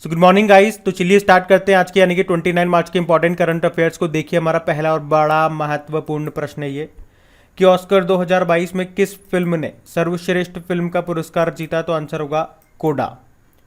So good morning guys. तो चलिए start करते हैं आज के यानी कि 29 मार्च के इंपॉर्टेंट करंट अफेयर्स को। देखिए हमारा पहला और बड़ा महत्वपूर्ण प्रश्न है ये कि ऑस्कर 2022 में किस फिल्म ने सर्वश्रेष्ठ फिल्म का पुरस्कार जीता। तो आंसर होगा कोडा।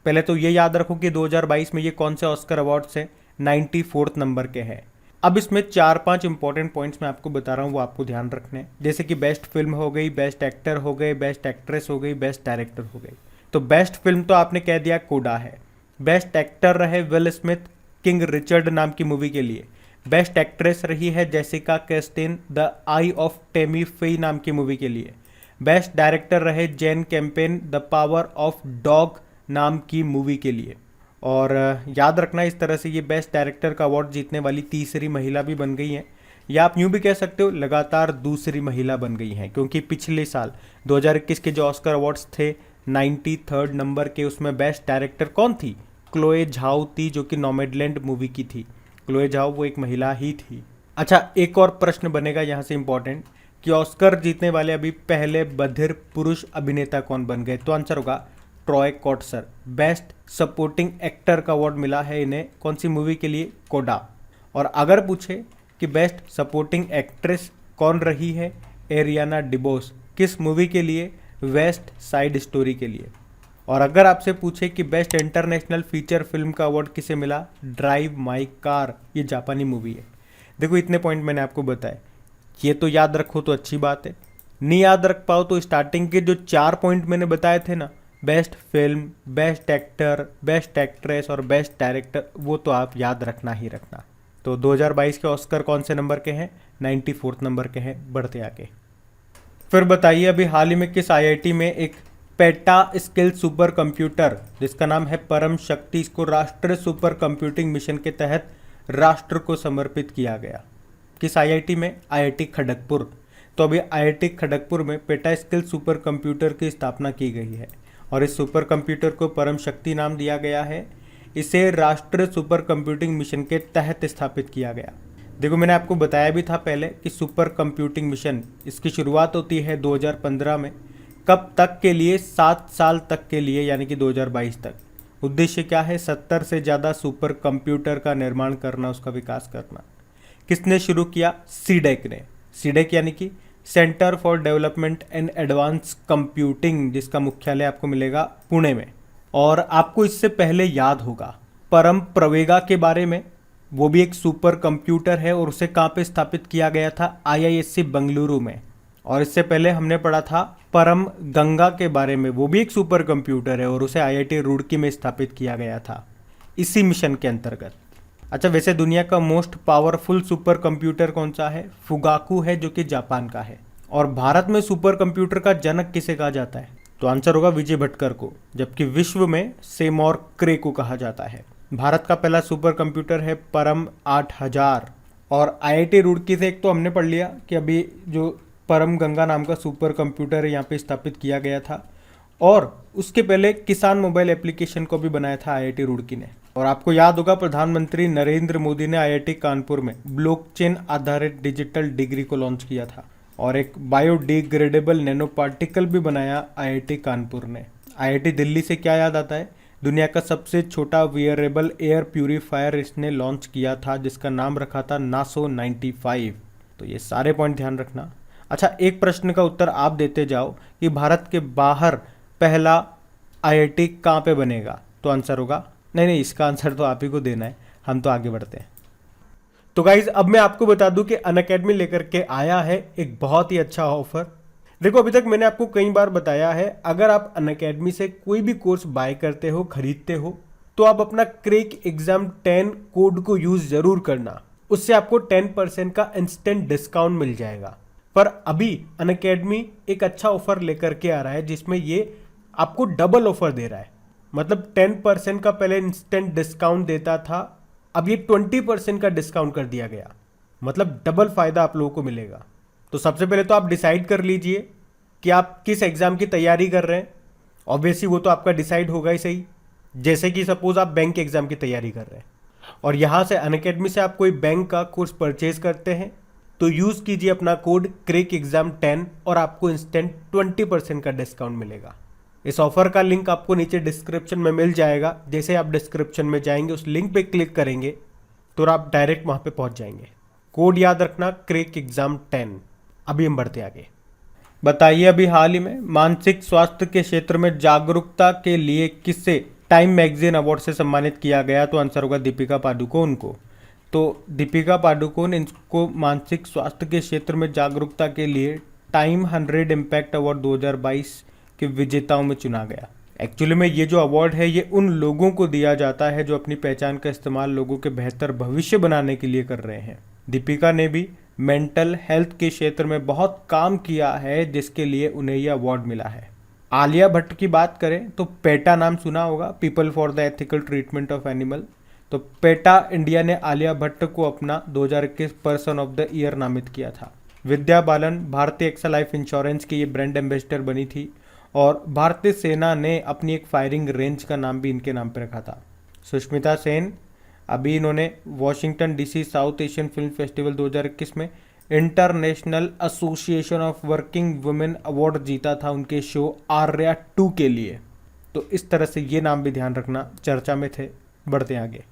पहले तो ये याद रखो कि 2022 में ये कौन से ऑस्कर अवार्ड्स हैं, 94th नंबर के हैं। अब इसमें 4-5 इंपॉर्टेंट पॉइंट्स मैं आपको बता रहा हूँ, वो आपको ध्यान रखने हैं। जैसे कि बेस्ट फिल्म हो गई, बेस्ट एक्टर हो गए, बेस्ट एक्ट्रेस हो गई, बेस्ट डायरेक्टर हो गई। तो बेस्ट फिल्म तो आपने कह दिया कोडा है। बेस्ट एक्टर रहे विल स्मिथ किंग रिचर्ड नाम की मूवी के लिए। बेस्ट एक्ट्रेस रही है Jessica Chastain the eye of Tammy Faye नाम की मूवी के लिए। बेस्ट डायरेक्टर रहे Jane Campion the power of dog नाम की मूवी के लिए। और याद रखना इस तरह से ये बेस्ट डायरेक्टर का अवार्ड जीतने वाली तीसरी महिला भी बन गई हैं, या आप यूँ भी कह सकते हो लगातार दूसरी महिला बन गई हैं, क्योंकि पिछले साल 2021 के जो ऑस्कर अवार्ड्स थे 93rd नंबर के, उसमें बेस्ट डायरेक्टर कौन थी? क्लोए झाओ थी, जो कि नॉमैडलैंड मूवी की थी। क्लोए झाओ वो एक महिला ही थी। अच्छा, एक और प्रश्न बनेगा यहाँ से इंपॉर्टेंट कि ऑस्कर जीतने वाले अभी पहले बधिर पुरुष अभिनेता कौन बन गए। तो आंसर होगा ट्रॉय कोट्सर। बेस्ट सपोर्टिंग एक्टर का अवार्ड मिला है इन्हें, कौन सी मूवी के लिए? कोडा। और अगर पूछे कि बेस्ट सपोर्टिंग एक्ट्रेस कौन रही है, एरियाना डिबोस। किस मूवी के लिए? वेस्ट साइड स्टोरी के लिए। और अगर आपसे पूछे कि बेस्ट इंटरनेशनल फीचर फिल्म का अवार्ड किसे मिला, ड्राइव माई कार, ये जापानी मूवी है। देखो इतने पॉइंट मैंने आपको बताए, ये तो याद रखो तो अच्छी बात है, नहीं याद रख पाओ तो स्टार्टिंग के जो 4 पॉइंट मैंने बताए थे ना, best film, best actor, best actress और बेस्ट डायरेक्टर, वो तो आप याद रखना ही रखना। तो 2022 के ऑस्कर कौन से नंबर के हैं? 94th नंबर के हैं। बढ़ते आगे। फिर बताइए अभी हाल ही में किस आईआईटी में एक पेटा स्किल सुपर कंप्यूटर जिसका नाम है परम शक्ति, इसको राष्ट्रीय सुपर कंप्यूटिंग मिशन के तहत राष्ट्र को समर्पित किया गया। किस आईआईटी में? आईआईटी खड़गपुर। तो अभी आईआईटी खड़गपुर में पेटा स्किल सुपर कंप्यूटर की स्थापना की गई है और इस सुपर कंप्यूटर को परम शक्ति नाम दिया गया है। इसे राष्ट्रीय सुपर कंप्यूटिंग मिशन के तहत स्थापित किया गया। देखो मैंने आपको बताया भी था पहले कि सुपर कंप्यूटिंग मिशन, इसकी शुरुआत होती है 2015 में। कब तक के लिए? 7 साल तक के लिए, यानी कि 2022 तक। उद्देश्य क्या है? 70 से ज़्यादा सुपर कंप्यूटर का निर्माण करना, उसका विकास करना। किसने शुरू किया? सीडेक ने। सीडेक यानी कि centre for development and advance computing, जिसका मुख्यालय आपको मिलेगा पुणे में। और आपको इससे पहले याद होगा परम प्रवेगा के बारे में, वो भी एक सुपर कंप्यूटर है और उसे कहाँ पे स्थापित किया गया था? आईआईएससी बेंगलुरु में। और इससे पहले हमने पढ़ा था परम गंगा के बारे में, वो भी एक सुपर कंप्यूटर है और उसे आईआईटी रुड़की में स्थापित किया गया था इसी मिशन के अंतर्गत। अच्छा, वैसे दुनिया का मोस्ट पावरफुल सुपर कंप्यूटर कौन सा है? फुगाकू है, जो कि जापान का है। और भारत में सुपर कंप्यूटर का जनक किसे कहा जाता है? तो आंसर होगा विजय भटकर को, जबकि विश्व में सेमोर क्रे को कहा जाता है। भारत का पहला सुपर कंप्यूटर है परम 8000। और आईआईटी रुड़की से एक तो हमने पढ़ लिया कि अभी जो परम गंगा नाम का सुपर कंप्यूटर है यहाँ पे स्थापित किया गया था, और उसके पहले किसान मोबाइल एप्लीकेशन को भी बनाया था आईआईटी रुड़की ने। और आपको याद होगा प्रधानमंत्री नरेंद्र मोदी ने आईआईटी कानपुर में ब्लॉकचेन आधारित डिजिटल डिग्री को लॉन्च किया था और एक बायोडिग्रेडेबल नैनो पार्टिकल भी बनाया आईआईटी कानपुर ने। आईआईटी दिल्ली से क्या याद आता है? दुनिया का सबसे छोटा वियरेबल एयर प्यूरीफायर इसने लॉन्च किया था, जिसका नाम रखा था नासो 95। तो ये सारे पॉइंट ध्यान रखना। अच्छा, एक प्रश्न का उत्तर आप देते जाओ कि भारत के बाहर पहला आईआईटी कहाँ पे बनेगा। तो आंसर होगा, नहीं, इसका आंसर तो आप ही को देना है, हम तो आगे बढ़ते हैं। तो गाइज अब मैं आपको बता दूं कि अनअकैडमी लेकर के आया है एक बहुत ही अच्छा ऑफर। देखो अभी तक मैंने आपको कई बार बताया है, अगर आप अनअकैडमी से कोई भी कोर्स बाय करते हो, खरीदते हो, तो आप अपना क्रैक एग्जाम 10 कोड को यूज जरूर करना। उससे आपको 10% का इंस्टेंट डिस्काउंट मिल जाएगा। पर अभी अनअकैडमी एक अच्छा ऑफर लेकर के आ रहा है जिसमें ये आपको डबल ऑफर दे रहा है। मतलब 10% का पहले इंस्टेंट डिस्काउंट देता था, अब ये 20% का डिस्काउंट कर दिया गया। मतलब डबल फायदा आप लोगों को मिलेगा। तो सबसे पहले तो आप डिसाइड कर लीजिए कि आप किस एग्जाम की तैयारी कर रहे हैं। ऑब्वियसली वो तो आपका डिसाइड होगा ही सही। जैसे कि सपोज आप बैंक एग्जाम की तैयारी कर रहे हैं और यहाँ से अनअकैडमी से आप कोई बैंक का कोर्स परचेज करते हैं, तो यूज़ कीजिए अपना कोड क्रैक एग्जाम 10 और आपको इंस्टेंट 20% का डिस्काउंट मिलेगा। इस ऑफर का लिंक आपको नीचे डिस्क्रिप्शन में मिल जाएगा। जैसे आप डिस्क्रिप्शन में जाएंगे उस लिंक पे क्लिक करेंगे तो आप डायरेक्ट वहाँ पे पहुँच जाएंगे। कोड याद रखना क्रेक एग्जाम 10। अभी हम बढ़ते आगे। बताइए अभी हाल ही में मानसिक स्वास्थ्य के क्षेत्र में जागरूकता के लिए किसे टाइम मैगजीन अवार्ड से सम्मानित किया गया? तो आंसर होगा दीपिका पादुकोण को। तो दीपिका पादुकोण इनको मानसिक स्वास्थ्य के क्षेत्र में जागरूकता के लिए टाइम 100 इम्पैक्ट अवार्ड 2022 के विजेताओं में चुना गया। एक्चुअली में ये जो अवार्ड है ये उन लोगों को दिया जाता है जो अपनी पहचान का इस्तेमाल लोगों के बेहतर भविष्य बनाने के लिए कर रहे हैं। दीपिका ने भी मेंटल हेल्थ के क्षेत्र में बहुत काम किया है जिसके लिए उन्हें यह अवार्ड मिला है। आलिया भट्ट की बात करें तो पेटा नाम सुना होगा, people for the ethical treatment of animal. तो पेटा इंडिया ने आलिया भट्ट को अपना 2021 पर्सन ऑफ द ईयर नामित किया था। विद्या बालन भारतीय एक्सा लाइफ इंश्योरेंस की ये ब्रांड एम्बेसडर बनी थी और भारतीय सेना ने अपनी एक फायरिंग रेंज का नाम भी इनके नाम पर रखा था। सुष्मिता सेन अभी इन्होंने Washington DC south Asian film festival 2021 में international association of working women award जीता था उनके शो आर्या 2 के लिए। तो इस तरह से ये नाम भी ध्यान रखना चर्चा में थे। बढ़ते आगे।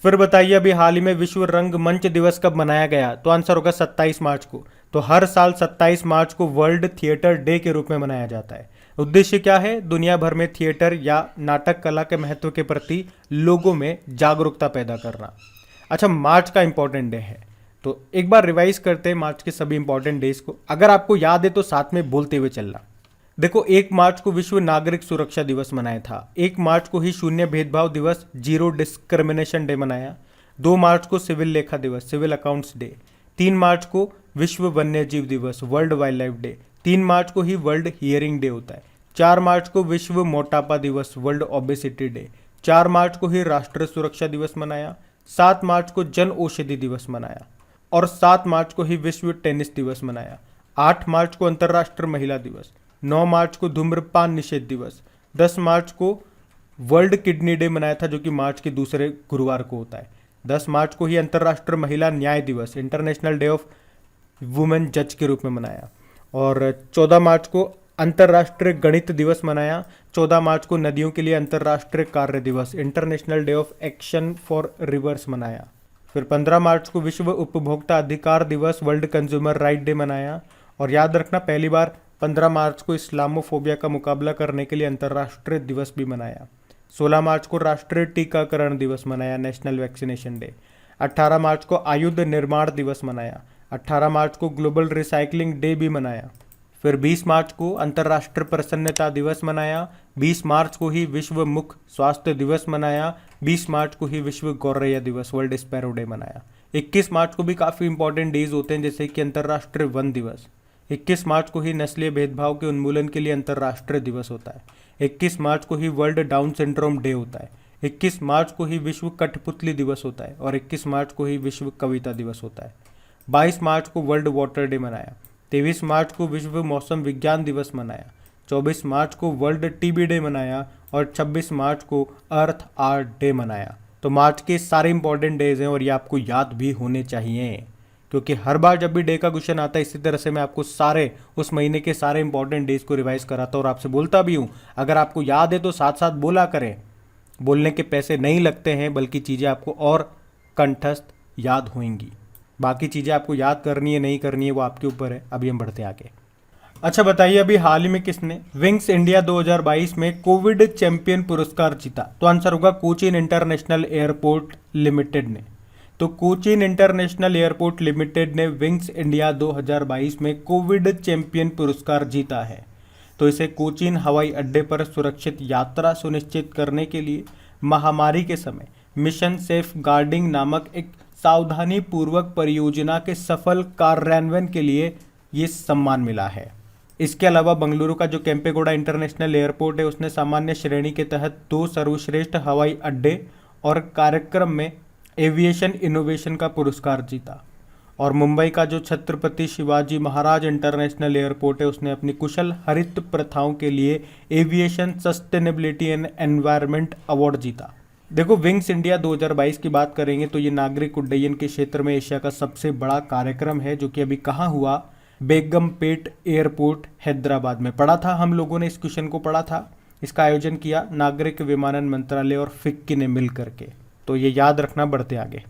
फिर बताइए अभी हाल ही में विश्व रंगमंच दिवस कब मनाया गया? तो आंसर होगा 27 मार्च को। तो हर साल 27 मार्च को वर्ल्ड थिएटर डे के रूप में मनाया जाता है। उद्देश्य क्या है? दुनिया भर में थिएटर या नाटक कला के महत्व के प्रति लोगों में जागरूकता पैदा करना। अच्छा, मार्च का इंपॉर्टेंट डे है तो एक बार रिवाइज करते हैं मार्च के सभी इंपॉर्टेंट डेज को। अगर आपको याद है तो साथ में बोलते हुए चलना। देखो, 1 मार्च को विश्व नागरिक सुरक्षा दिवस मनाया था। 1 मार्च को ही शून्य भेदभाव दिवस, जीरो डिस्क्रिमिनेशन डे मनाया। 2 मार्च को सिविल लेखा दिवस, सिविल अकाउंट्स डे। 3 मार्च को विश्व वन्य जीव दिवस, वर्ल्ड वाइल्ड लाइफ डे। 3 मार्च को ही वर्ल्ड हियरिंग डे होता है। 4 मार्च को विश्व मोटापा दिवस, वर्ल्ड ओबेसिटी डे। 4 मार्च को ही राष्ट्रीय सुरक्षा दिवस मनाया। 7 मार्च को जन औषधि दिवस मनाया और 7 मार्च को ही विश्व टेनिस दिवस मनाया। 8 मार्च को अंतर्राष्ट्रीय महिला दिवस। 9 मार्च को धूम्रपान निषेध दिवस। 10 मार्च को वर्ल्ड किडनी डे मनाया था जो कि मार्च के दूसरे गुरुवार को होता है। 10 मार्च को ही अंतर्राष्ट्रीय महिला न्याय दिवस, इंटरनेशनल डे ऑफ वुमेन जज के रूप में मनाया। और 14 मार्च को अंतर्राष्ट्रीय गणित दिवस मनाया। 14 मार्च को नदियों के लिए अंतर्राष्ट्रीय कार्य दिवस, international day of action for reverse मनाया। फिर 15 मार्च को विश्व उपभोक्ता अधिकार दिवस, वर्ल्ड कंज्यूमर राइट डे मनाया। और याद रखना, पहली बार 15 मार्च को इस्लामोफोबिया का मुकाबला करने के लिए अंतर्राष्ट्रीय दिवस भी मनाया। 16 मार्च को राष्ट्रीय टीकाकरण दिवस मनाया, नेशनल वैक्सीनेशन डे। 18 मार्च को आयुध निर्माण दिवस मनाया। 18 मार्च को ग्लोबल रिसाइकलिंग डे भी मनाया। फिर 20 मार्च को अंतर्राष्ट्रीय प्रसन्नता दिवस मनाया। 20 मार्च को ही विश्व मुख स्वास्थ्य दिवस मनाया। 20 मार्च को ही विश्व गौरैया दिवस, वर्ल्ड स्पैरो डे मनाया। 21 मार्च को भी काफ़ी इंपॉर्टेंट डेज होते हैं जैसे कि अंतर्राष्ट्रीय वन दिवस। 21 मार्च को ही नस्लीय भेदभाव के उन्मूलन के लिए अंतर्राष्ट्रीय दिवस होता है। 21 मार्च को ही वर्ल्ड डाउन सिंड्रोम डे होता है। 21 मार्च को ही विश्व कठपुतली दिवस होता है और 21 मार्च को ही विश्व कविता दिवस होता है। 22 मार्च को वर्ल्ड वाटर डे मनाया। 23 मार्च को विश्व मौसम विज्ञान दिवस मनाया। 24 मार्च को वर्ल्ड टीबी डे मनाया और 26 मार्च को अर्थ आर्ट डे मनाया। तो मार्च के सारे इंपॉर्टेंट डेज हैं और ये आपको याद भी होने चाहिए क्योंकि हर बार जब भी डे का क्वेश्चन आता है इसी तरह से मैं आपको सारे उस महीने के सारे इंपॉर्टेंट डेज को रिवाइज कराता हूँ और आपसे बोलता भी हूँ। अगर आपको याद है तो साथ साथ बोला करें। बोलने के पैसे नहीं लगते हैं बल्कि चीज़ें आपको और कंठस्थ याद होंगी। बाकी चीज़ें आपको याद करनी है नहीं करनी है वो आपके ऊपर है। अभी हम बढ़ते आगे। अच्छा बताइए अभी हाल ही में किसने विंग्स इंडिया 2022 में कोविड चैंपियन पुरस्कार जीता? तो आंसर होगा कोचीन इंटरनेशनल एयरपोर्ट लिमिटेड ने। तो कोचीन इंटरनेशनल एयरपोर्ट लिमिटेड ने विंग्स इंडिया 2022 में कोविड चैंपियन पुरस्कार जीता है। तो इसे कोचीन हवाई अड्डे पर सुरक्षित यात्रा सुनिश्चित करने के लिए महामारी के समय मिशन सेफ गार्डिंग नामक एक सावधानी पूर्वक परियोजना के सफल कार्यान्वयन के लिए ये सम्मान मिला है। इसके अलावा बंगलुरु का जो केम्पेगौड़ा इंटरनेशनल एयरपोर्ट है उसने सामान्य श्रेणी के तहत 2 सर्वश्रेष्ठ हवाई अड्डे और कार्यक्रम में एविएशन इनोवेशन का पुरस्कार जीता। और मुंबई का जो छत्रपति शिवाजी महाराज इंटरनेशनल एयरपोर्ट है उसने अपनी कुशल हरित प्रथाओं के लिए aviation sustainability and environment award जीता। देखो विंग्स इंडिया 2022 की बात करेंगे तो ये नागरिक उड्डयन के क्षेत्र में एशिया का सबसे बड़ा कार्यक्रम है जो कि अभी कहाँ हुआ, बेगमपेट एयरपोर्ट हैदराबाद में। पढ़ा था हम लोगों ने, इस क्वेश्चन को पढ़ा था। इसका आयोजन किया नागरिक विमानन मंत्रालय और फिक्की ने मिल करके, तो ये याद रखना। बढ़ते आगे।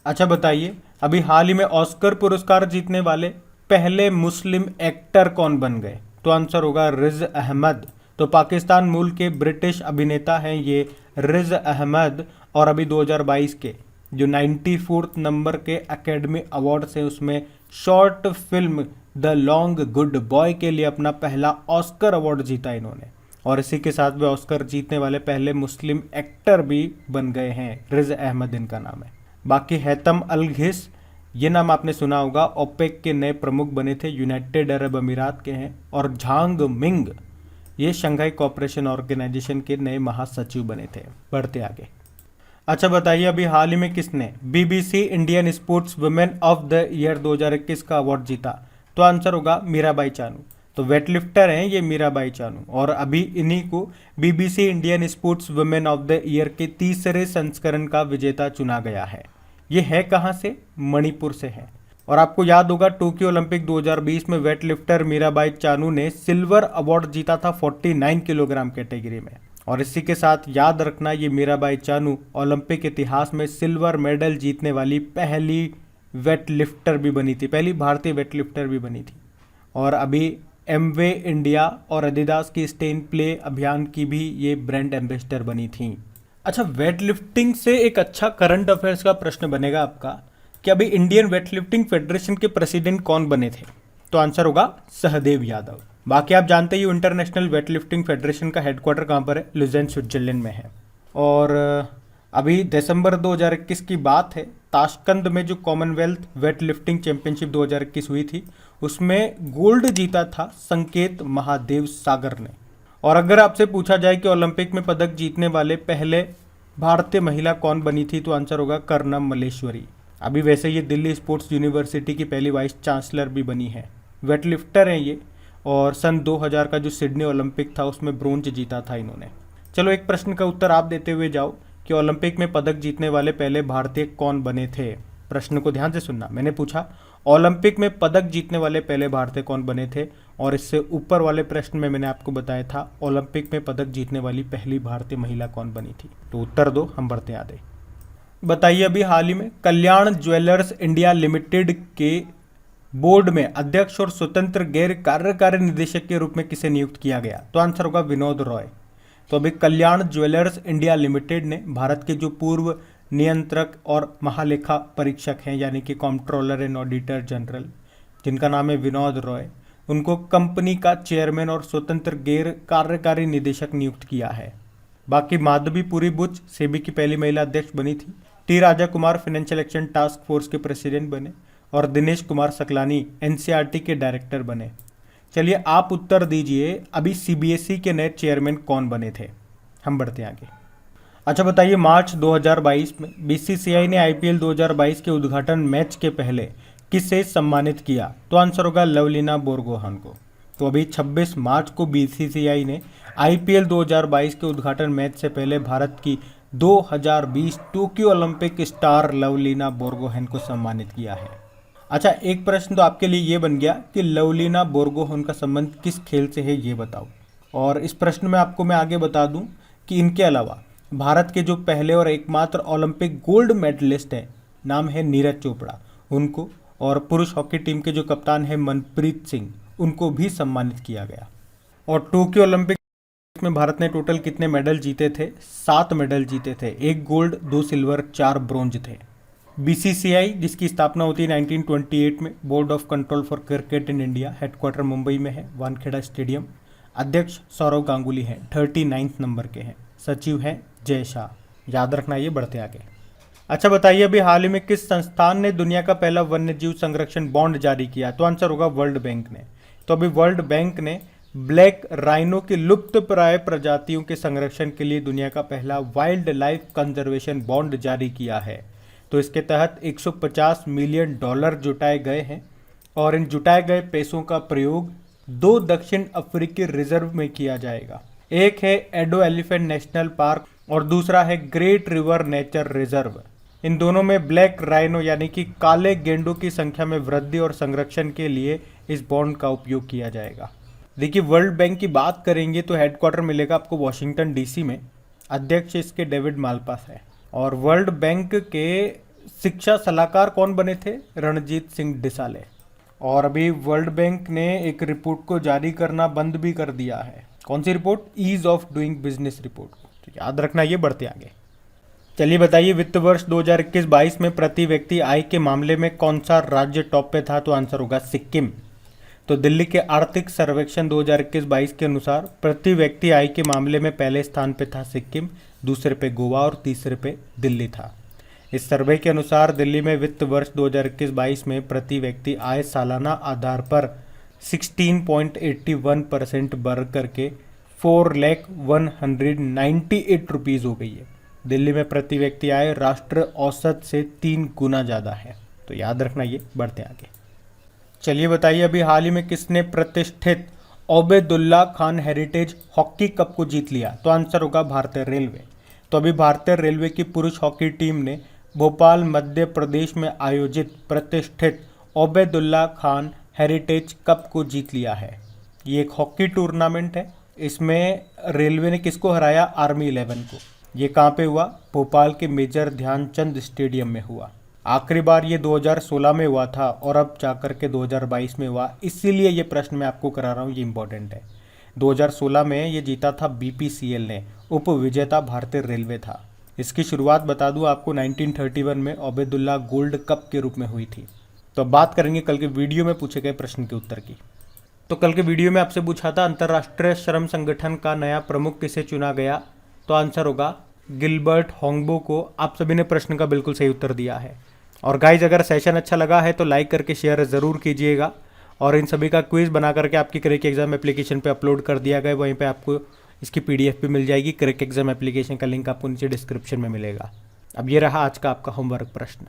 अच्छा बताइए, अभी हाल ही में ऑस्कर पुरस्कार जीतने वाले पहले मुस्लिम एक्टर कौन बन गए? तो आंसर होगा रिज अहमद। तो पाकिस्तान मूल के ब्रिटिश अभिनेता हैं ये रिज अहमद, और अभी 2022 के जो 94th नंबर के एकेडमी अवार्ड्स हैं उसमें short film the long good boy के लिए अपना पहला ऑस्कर अवार्ड जीता इन्होंने, और इसी के साथ वे ऑस्कर जीतने वाले पहले मुस्लिम एक्टर भी बन गए हैं। रिज अहमद इनका नाम है। बाकी हैतम अल घिस, ये नाम आपने सुना होगा, ओपेक के नए प्रमुख बने थे, यूनाइटेड अरब अमीरात के हैं। और झांग मिंग, ये शंघाई कोऑपरेशन ऑर्गेनाइजेशन के नए महासचिव बने थे। बढ़ते आगे। अच्छा बताइए, अभी हाल ही में किसने BBC Indian sports women of the year 2021 का अवार्ड जीता? तो आंसर होगा मीराबाई चानू। तो वेटलिफ्टर हैं ये मीराबाई चानू, और अभी इन्हीं को BBC Indian sports women of the year के तीसरे संस्करण का विजेता चुना गया है। ये है कहाँ से? मणिपुर से है। और आपको याद होगा टोक्यो ओलंपिक 2020 में वेटलिफ्टर मीराबाई चानू ने सिल्वर अवार्ड जीता था 49 किलोग्राम कैटेगरी में। और इसी के साथ याद रखना, ये मीराबाई चानू ओलंपिक इतिहास में सिल्वर मेडल जीतने वाली पहली वेटलिफ्टर भी बनी थी, पहली भारतीय वेटलिफ्टर भी बनी थी। और अभी एमवे इंडिया और एडिडास की स्टे इन प्ले अभियान की भी ये ब्रांड एम्बेसडर बनी थी। अच्छा, वेटलिफ्टिंग से एक अच्छा करंट अफेयर्स का प्रश्न बनेगा आपका कि अभी इंडियन वेटलिफ्टिंग फेडरेशन के प्रेसिडेंट कौन बने थे? तो आंसर होगा सहदेव यादव। बाकी आप जानते ही इंटरनेशनल वेटलिफ्टिंग फेडरेशन का हेडक्वार्टर कहाँ पर है? लुज़ेन स्विट्जरलैंड में है। और अभी दिसंबर 2021 की बात है, ताशकंद में जो कॉमनवेल्थ वेटलिफ्टिंग चैंपियनशिप 2021 हुई थी उसमें गोल्ड जीता था संकेत महादेव सागर ने। और अगर आपसे पूछा जाए कि ओलंपिक में पदक जीतने वाले पहले भारतीय महिला कौन बनी थी, तो आंसर होगा कर्णम मल्लेश्वरी। अभी वैसे ये दिल्ली स्पोर्ट्स यूनिवर्सिटी की पहली वाइस चांसलर भी बनी है। वेटलिफ्टर हैं ये, और सन 2000 का जो सिडनी ओलंपिक था उसमें ब्रोंज जीता था इन्होंने। चलो एक प्रश्न का उत्तर आप देते हुए जाओ कि ओलंपिक में पदक जीतने वाले पहले भारतीय कौन बने थे। प्रश्न को ध्यान से सुनना, मैंने पूछा ओलंपिक में पदक जीतने वाले पहले भारतीय कौन बने थे, और इससे ऊपर वाले प्रश्न में मैंने आपको बताया था ओलंपिक में पदक जीतने वाली पहली भारतीय महिला कौन बनी थी। तो उत्तर दो, हम बढ़ते आगे। बताइए, अभी हाल ही में कल्याण ज्वेलर्स इंडिया लिमिटेड के बोर्ड में अध्यक्ष और स्वतंत्र गैर कार्यकारी निदेशक के रूप में किसे नियुक्त किया गया? तो आंसर होगा विनोद रॉय। तो अभी कल्याण ज्वेलर्स इंडिया लिमिटेड ने भारत के जो पूर्व नियंत्रक और महालेखा परीक्षक हैं, यानी कि कंट्रोलर एंड ऑडिटर जनरल, जिनका नाम है विनोद रॉय, उनको कंपनी का चेयरमैन और स्वतंत्र गैर कार्यकारी निदेशक नियुक्त किया है। बाकी माधवी पुरी बुच सेबी की पहली महिला अध्यक्ष बनी थी। T Raja Kumar financial action task force के प्रेसिडेंट बने, और दिनेश कुमार सकलानी एनसीईआरटी के डायरेक्टर बने। चलिए आप उत्तर दीजिए, अभी सीबीएसई के नए चेयरमैन कौन बने थे? हम बढ़ते आगे। अच्छा बताइए, मार्च 2022 में बीसीसीआई ने आईपीएल 2022 के उद्घाटन मैच के पहले किसे सम्मानित किया? तो आंसर होगा लवलीना बोरगोहान को। तो अभी 26 मार्च को बीसीसीआई ने आईपीएल 2022 के उद्घाटन मैच से पहले भारत की 2020 टोक्यो ओलंपिक स्टार लवलीना बोरगोहान को सम्मानित किया है। अच्छा, एक प्रश्न तो आपके लिए ये बन गया कि लवलीना बोरगोहान का संबंध किस खेल से है, ये बताओ। और इस प्रश्न में आपको मैं आगे बता दूं कि इनके अलावा भारत के जो पहले और एकमात्र ओलंपिक गोल्ड मेडलिस्ट हैं, नाम है नीरज चोपड़ा, उनको, और पुरुष हॉकी टीम के जो कप्तान हैं मनप्रीत सिंह, उनको भी सम्मानित किया गया। और टोक्यो ओलंपिक में भारत ने टोटल कितने मेडल जीते थे? 7 मेडल जीते थे, 1 गोल्ड, 2 सिल्वर, 4 ब्रोंज थे। बीसीसीआई जिसकी स्थापना होती है 1928 में, board of control for cricket in India, headquarter Mumbai में है, वानखेड़ा स्टेडियम। अध्यक्ष सौरव गांगुली हैं, 39 नंबर के हैं। सचिव हैं जय शाह। याद रखना, ये बढ़ते आगे। अच्छा बताइए, अभी हाल ही में किस संस्थान ने दुनिया का पहला वन्य जीव संरक्षण बॉन्ड जारी किया? तो आंसर होगा वर्ल्ड बैंक ने। तो अभी वर्ल्ड बैंक ने ब्लैक राइनो की लुप्त प्राय प्रजातियों के संरक्षण के लिए दुनिया का पहला वाइल्ड लाइफ कंजर्वेशन बॉन्ड जारी किया है। तो इसके तहत $150 मिलियन जुटाए गए हैं, और इन जुटाए गए पैसों का प्रयोग 2 दक्षिण अफ्रीकी रिजर्व में किया जाएगा। एक है एडो एलिफेंट नेशनल पार्क और दूसरा है ग्रेट रिवर नेचर रिजर्व। इन दोनों में ब्लैक राइनो यानी कि काले गेंडों की संख्या में वृद्धि और संरक्षण के लिए इस बॉन्ड का उपयोग किया जाएगा। देखिए, वर्ल्ड बैंक की बात करेंगे तो हेडक्वार्टर मिलेगा आपको वॉशिंगटन डीसी में। अध्यक्ष इसके डेविड मालपास है। और वर्ल्ड बैंक के शिक्षा सलाहकार कौन बने थे? रणजीत सिंह डिसाले। और अभी वर्ल्ड बैंक ने एक रिपोर्ट को जारी करना बंद भी कर दिया है। कौन सी report? Ease of doing business report को। तो याद रखना, ये बढ़ते आगे। चलिए बताइए, वित्त वर्ष 2021-22 में प्रति व्यक्ति आय के मामले में कौन सा राज्य टॉप पे था? तो आंसर होगा सिक्किम। तो दिल्ली के आर्थिक सर्वेक्षण 2021-22 के अनुसार प्रति व्यक्ति आय के मामले में पहले स्थान पे था सिक्किम, दूसरे पे गोवा और तीसरे पे दिल्ली था। इस सर्वे के अनुसार दिल्ली में वित्त वर्ष 2021-22 में प्रति व्यक्ति आय सालाना आधार पर 16.81% बढ़ करके 4,198 रुपीज़ हो गई है। दिल्ली में प्रति व्यक्ति आय राष्ट्र औसत से 3 गुना ज़्यादा है। तो याद रखना, ये बढ़ते आगे। चलिए बताइए, अभी हाल ही में किसने प्रतिष्ठित Obaidullah Khan heritage hockey cup को जीत लिया? तो आंसर होगा भारतीय रेलवे। तो अभी भारतीय रेलवे की पुरुष हॉकी टीम ने भोपाल मध्य प्रदेश में आयोजित प्रतिष्ठित ओबेदुल्ला खान हेरिटेज कप को जीत लिया है। ये एक हॉकी टूर्नामेंट है। इसमें रेलवे ने किसको हराया? आर्मी 11 को। ये कहाँ पे हुआ? भोपाल के मेजर ध्यानचंद स्टेडियम में हुआ। आखिरी बार ये 2016 में हुआ था और अब जाकर के 2022 में हुआ। इसीलिए ये प्रश्न मैं आपको करा रहा हूँ, ये इंपॉर्टेंट है। 2016 में ये जीता था बीपीसीएल ने, उप विजेता भारतीय रेलवे था। इसकी शुरुआत बता दूं आपको 1931 में ओबेदुल्ला गोल्ड कप के रूप में हुई थी। तो बात करेंगे कल के वीडियो में पूछे गए प्रश्न के उत्तर की। तो कल के वीडियो में आपसे पूछा था अंतर्राष्ट्रीय श्रम संगठन का नया प्रमुख किसे चुना गया? तो आंसर होगा गिलबर्ट होंगबो को। आप सभी ने प्रश्न का बिल्कुल सही उत्तर दिया है। और गाइज, अगर सेशन अच्छा लगा है तो लाइक करके शेयर ज़रूर कीजिएगा। और इन सभी का क्विज बना करके आपकी क्रैक एग्जाम एप्लीकेशन पे अपलोड कर दिया गया। वहीं पे आपको इसकी पीडीएफ भी मिल जाएगी। क्रैक एग्जाम एप्लीकेशन का लिंक आपको नीचे डिस्क्रिप्शन में मिलेगा। अब ये रहा आज का आपका होमवर्क प्रश्न।